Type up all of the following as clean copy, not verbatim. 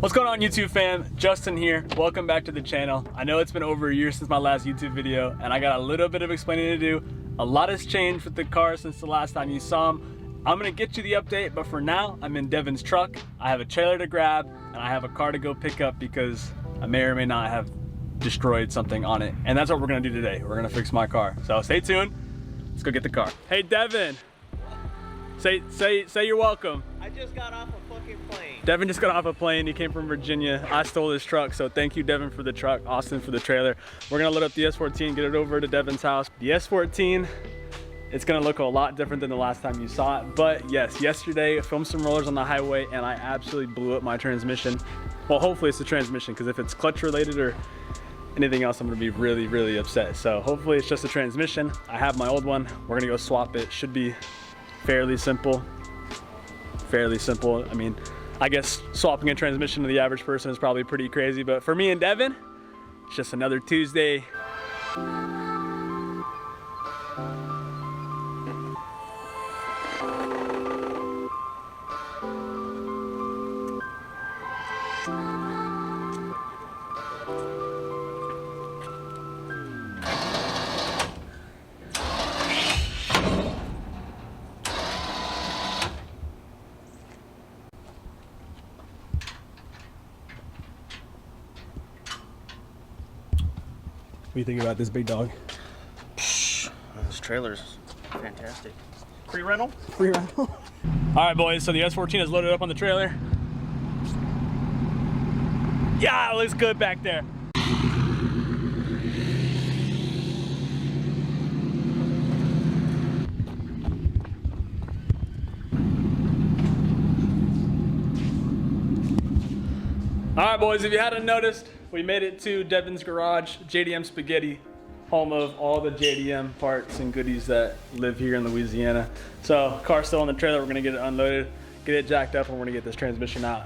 What's going on, YouTube fam? Justin here. Welcome back to the channel. I know it's been over a year since my last YouTube video and I got a little bit of explaining to do. A lot has changed with the car since the last time you saw him. I'm gonna get you the update, but for now, I'm in Devin's truck. I have a trailer to grab and I have a car to go pick up because I may or may not have destroyed something on it. And that's what we're gonna do today. We're gonna fix my car. So stay tuned. Let's go get the car. Hey Devin, say you're welcome. I just got off a fucking plane. Devin just got off a plane. He came from Virginia. I stole his truck, so thank you, Devin, for the truck, Austin for the trailer. We're gonna load up the S14, get it over to Devin's house. The S14, it's gonna look a lot different than the last time you saw it, but yes, yesterday I filmed some rollers on the highway and I absolutely blew up my transmission. Well, hopefully it's the transmission, because if it's clutch related or anything else, I'm gonna be really, really upset. So hopefully it's just the transmission. I have my old one. We're gonna go swap it. Should be fairly simple. I mean, I guess swapping a transmission to the average person is probably pretty crazy, but for me and Devin, it's just another Tuesday. What do you think about this big dog? This trailer's fantastic. Free rental? Free rental. All right, boys, so the S14 is loaded up on the trailer. Yeah, it looks good back there. All right, boys, if you hadn't noticed, we made it to Devin's garage, JDM Spaghetti, home of all the JDM parts and goodies that live here in Louisiana. So, car's still on the trailer. We're gonna get it unloaded, get it jacked up, and we're gonna get this transmission out.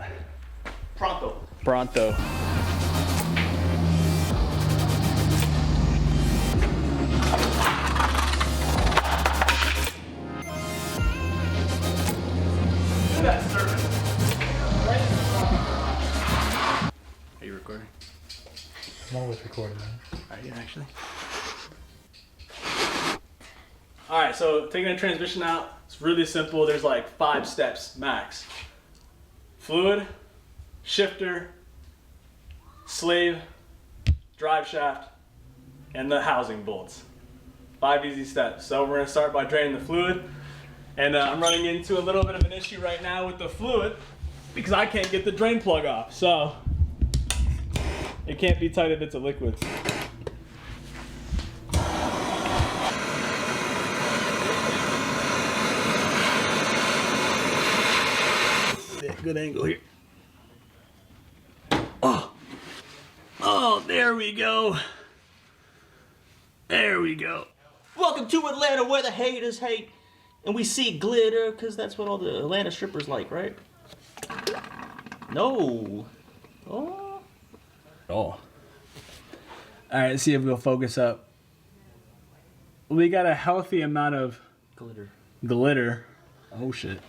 Pronto. Pronto. Look at that service. Are you recording? I'm always recording, man. Are you actually? All right, so taking the transmission out, it's really simple. There's like 5 steps max. Fluid, shifter, slave, drive shaft, and the housing bolts. 5 easy steps. So we're gonna start by draining the fluid. And I'm running into a little bit of an issue right now with the fluid because I can't get the drain plug off. So it can't be tight if it's a liquid. Good angle here. Oh, there we go. There we go. Welcome to Atlanta, where the haters hate, and we see glitter, because that's what all the Atlanta strippers like, right? No. Oh. All right, let's see if we'll focus up. We got a healthy amount of glitter. Oh shit.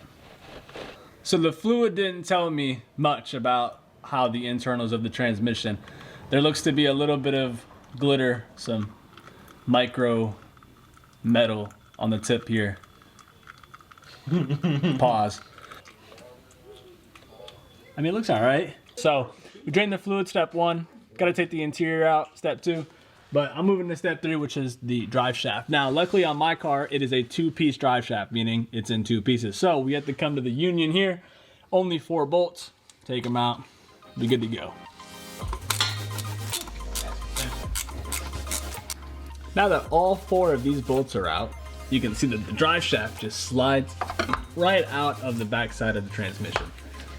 So the fluid didn't tell me much about how the internals of the transmission. There looks to be a little bit of glitter, some micro metal on the tip here. Pause. I mean, it looks all right. So we drained the fluid, step 1. Got to take the interior out, step 2. But I'm moving to step 3, which is the drive shaft. Now, luckily on my car, it is a 2-piece drive shaft, meaning it's in 2 pieces. So we have to come to the union here. Only 4 bolts. Take them out. Be good to go. Now that all 4 of these bolts are out, you can see that the drive shaft just slides right out of the back side of the transmission.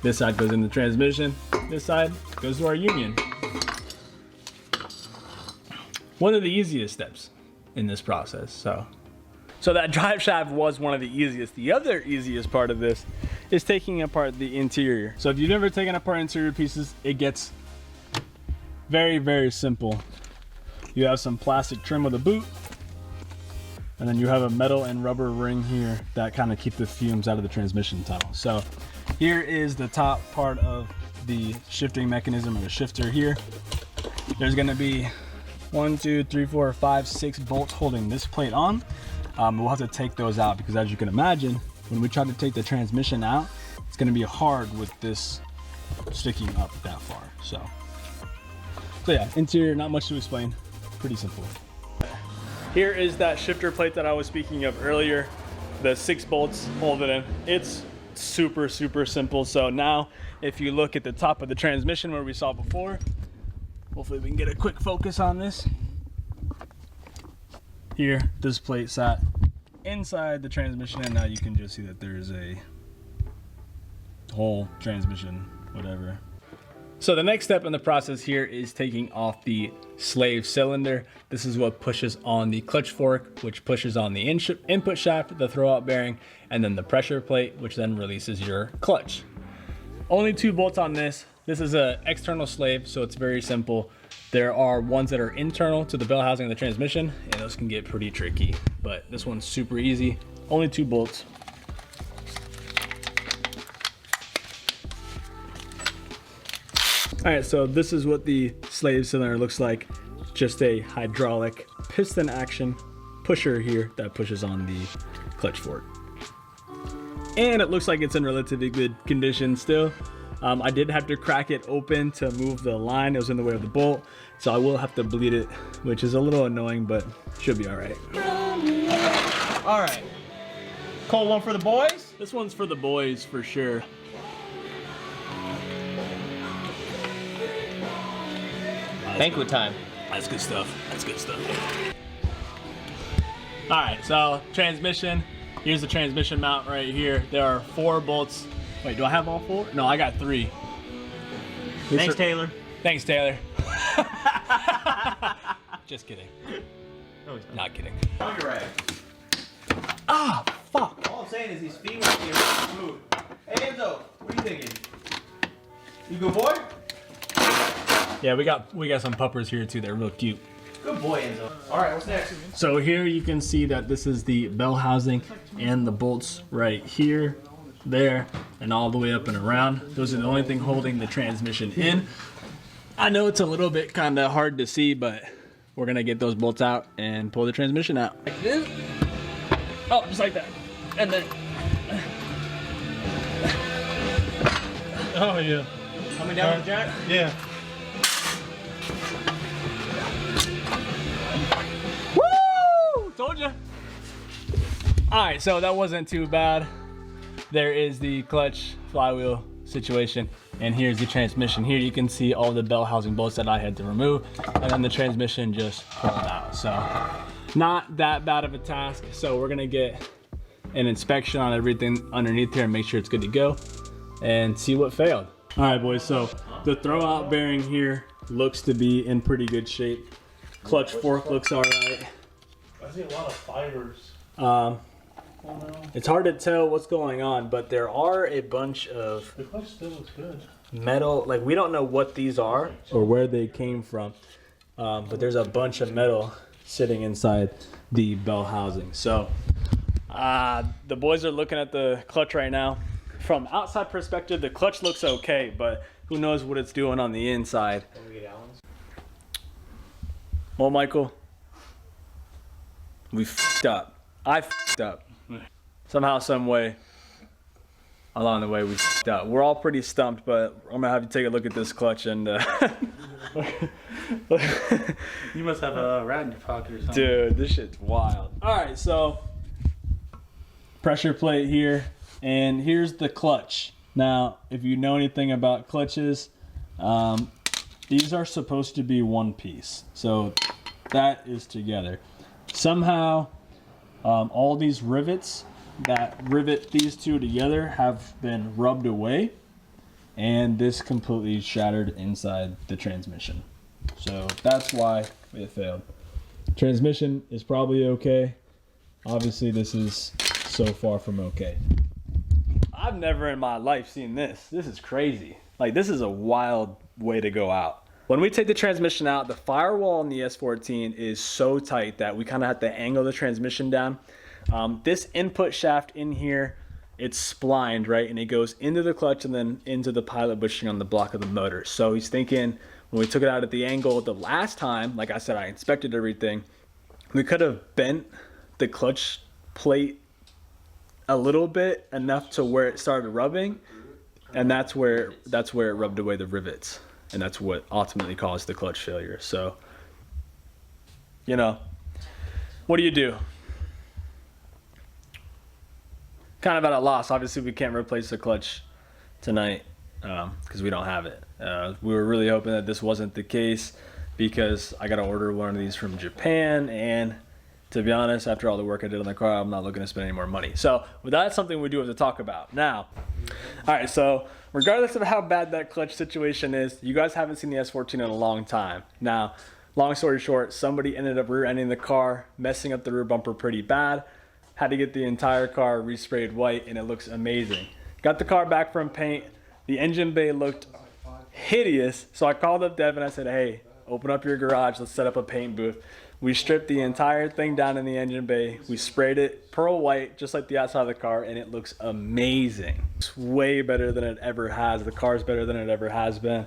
This side goes in the transmission. This side goes to our union. One of the easiest steps in this process. So that drive shaft was one of the easiest. The other easiest part of this is taking apart the interior. So if you've never taken apart interior pieces, it gets very, very simple. You have some plastic trim with a boot, and then you have a metal and rubber ring here that kind of keep the fumes out of the transmission tunnel. So here is the top part of the shifting mechanism or the shifter here. There's gonna be 1, 2, 3, 4, 5, 6 bolts holding this plate on. We'll have to take those out because, as you can imagine, when we try to take the transmission out, it's gonna be hard with this sticking up that far. So yeah, interior, not much to explain, pretty simple. Here is that shifter plate that I was speaking of earlier. The 6 bolts hold it in. It's super simple. So now if you look at the top of the transmission where we saw before, hopefully we can get a quick focus on this. Here, this plate sat inside the transmission, and now you can just see that there's a whole transmission, whatever. So the next step in the process here is taking off the slave cylinder. This is what pushes on the clutch fork, which pushes on the input shaft, the throwout bearing, and then the pressure plate, which then releases your clutch. Only 2 bolts on this. This is an external slave, so it's very simple. There are ones that are internal to the bell housing of the transmission, and those can get pretty tricky, but this one's super easy. Only 2 bolts. All right, so this is what the slave cylinder looks like. Just a hydraulic piston action pusher here that pushes on the clutch fork. And it looks like it's in relatively good condition still. I did have to crack it open to move the line. It was in the way of the bolt, so I will have to bleed it, which is a little annoying, but should be all right. All right. Cold one for the boys? This one's for the boys for sure. Banquet time. That's good stuff. That's good stuff. All right, so transmission. Here's the transmission mount right here. There are 4 bolts. Wait, do I have all 4? No, I got 3. Thanks, Taylor. Thanks, Taylor. Just kidding. No, he's Not kidding. not. You're right. Ah, fuck. All I'm saying is these feet right here are smooth. Hey, Enzo, what are you thinking? You good boy? Yeah, we got some puppers here too. They're real cute. Good boy, Enzo. All right, what's next? So here you can see that this is the bell housing and the bolts right here, there, and all the way up and around. Those are the only thing holding the transmission in. I know it's a little bit kind of hard to see, but we're gonna get those bolts out and pull the transmission out. Like this. Oh, just like that. And then. Oh yeah. Coming down with the jack? Yeah. Woo! Told you. All right, so that wasn't too bad. There is the clutch flywheel situation, and here's the transmission. Here you can see all the bell housing bolts that I had to remove, and then the transmission just pulled out. So not that bad of a task. So we're gonna get an inspection on everything underneath here and make sure it's good to go and see what failed. All right, boys, so the throwout bearing here looks to be in pretty good shape. Clutch fork looks all right. I see a lot of fibers. It's hard to tell what's going on, but there are a bunch of The clutch still looks good. metal, like we don't know what these are or where they came from, but there's a bunch of metal sitting inside the bell housing. So the boys are looking at the clutch right now. From outside perspective, the clutch looks okay, but who knows what it's doing on the inside. Well, Michael, we f***ed up. I f***ed up. Somehow, some way, along the way, we f***ed up. We're all pretty stumped, but I'm gonna have you take a look at this clutch and You must have a rat in your pocket or something. dude, this shit's wild. All right, so pressure plate here, and here's the clutch. Now, if you know anything about clutches, these are supposed to be one piece, so that is together. Somehow, all these rivets that rivet these two together have been rubbed away, and this completely shattered inside the transmission. So that's why it failed. Transmission is probably okay. Obviously, this is so far from okay. I've never in my life seen this. This is crazy. Like, this is a wild way to go out. When we take the transmission out, the firewall in the S14 is so tight that we kind of have to angle the transmission down. This input shaft in here it's splined, right? And it goes into the clutch and then into the pilot bushing on the block of the motor. So he's thinking when we took it out at the angle the last time, like I said, I inspected everything, we could have bent the clutch plate a little bit, enough to where it started rubbing, and that's where it rubbed away the rivets, and that's what ultimately caused the clutch failure. So, you know, what do you do? Kind of at a loss. Obviously, we can't replace the clutch tonight because we don't have it. We were really hoping that this wasn't the case, because I got to order one of these from Japan, and to be honest, after all the work I did on the car, I'm not looking to spend any more money. So, but that's something we do have to talk about. Now, all right, so regardless of how bad that clutch situation is, you guys haven't seen the S14 in a long time. Now, long story short, somebody ended up rear-ending the car, messing up the rear bumper pretty bad. Had to get the entire car resprayed white, and it looks amazing. Got the car back from paint. The engine bay looked hideous, so I called up Devin. I said, hey, open up your garage, let's set up a paint booth. We stripped the entire thing down in the engine bay. We sprayed it pearl white, just like the outside of the car, and it looks amazing. It's way better than it ever has. The car's better than it ever has been.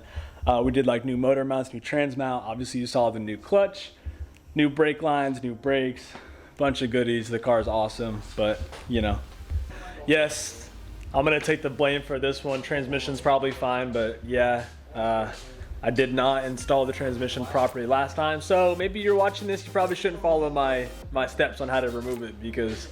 We did like new motor mounts, new trans mount. Obviously you saw the new clutch, new brake lines, new brakes, bunch of goodies. The car's awesome, but you know, yes, I'm gonna take the blame for this one. Transmission's probably fine, but yeah, I did not install the transmission properly last time, so maybe you're watching this, you probably shouldn't follow my steps on how to remove it, because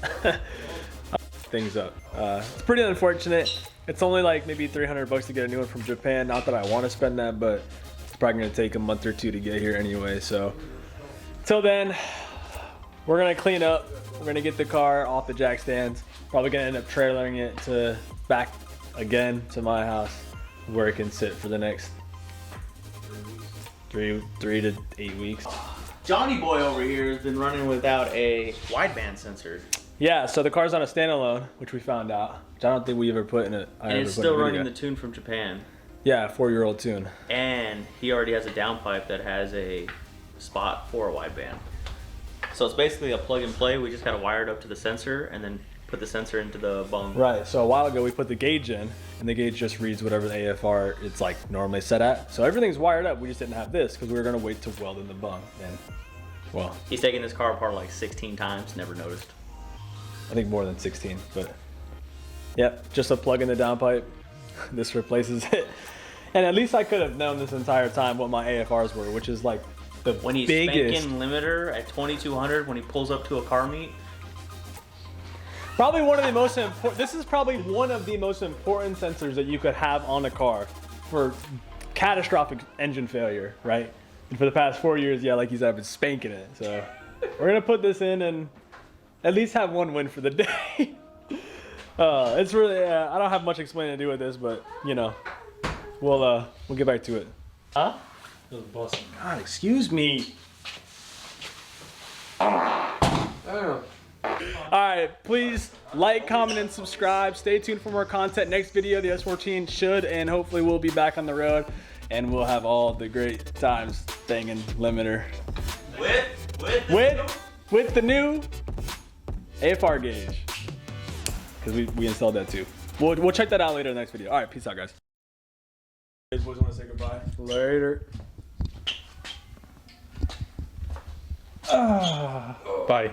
things up. It's pretty unfortunate. It's only like maybe 300 bucks to get a new one from Japan. Not that I want to spend that, but it's probably gonna take a month or two to get here anyway. So till then, we're gonna clean up. We're gonna get the car off the jack stands. Probably gonna end up trailering it to back again to my house, where it can sit for the next 3 to 8 weeks. Johnny boy over here has been running without a wideband sensor. Yeah, so the car's on a standalone, which we found out, which I don't think we ever put in it. And it's still running the tune from Japan. Yeah, 4-year-old tune. And he already has a downpipe that has a spot for a wideband. So it's basically a plug and play. We just gotta wire it up to the sensor and then put the sensor into the bung. Right, so a while ago we put the gauge in, and the gauge just reads whatever the AFR it's like normally set at. So everything's wired up. We just didn't have this because we were gonna wait to weld in the bung. And well, he's taken this car apart like 16 times, never noticed. I think more than 16, but yep, just a plug in the downpipe. This replaces it. And at least I could have known this entire time what my AFRs were, which is like the when he's biggest. Spanking limiter at 2200 when he pulls up to a car meet. Probably one of the most important, this is probably one of the most important sensors that you could have on a car for catastrophic engine failure, right? And for the past 4 years, yeah, like you said, I've been spanking it. So we're gonna put this in and at least have one win for the day. It's really, I don't have much explaining to do with this, but you know, we'll get back to it. Huh? It was busting. God, excuse me. All right, please like, comment, and subscribe. Stay tuned for more content. Next video, the S14 should and hopefully will be back on the road, and we'll have all the great times banging limiter with the new AFR gauge, because we installed that too. We'll check that out later in the next video. All right, peace out, guys. You boys want to say goodbye? Later. Bye.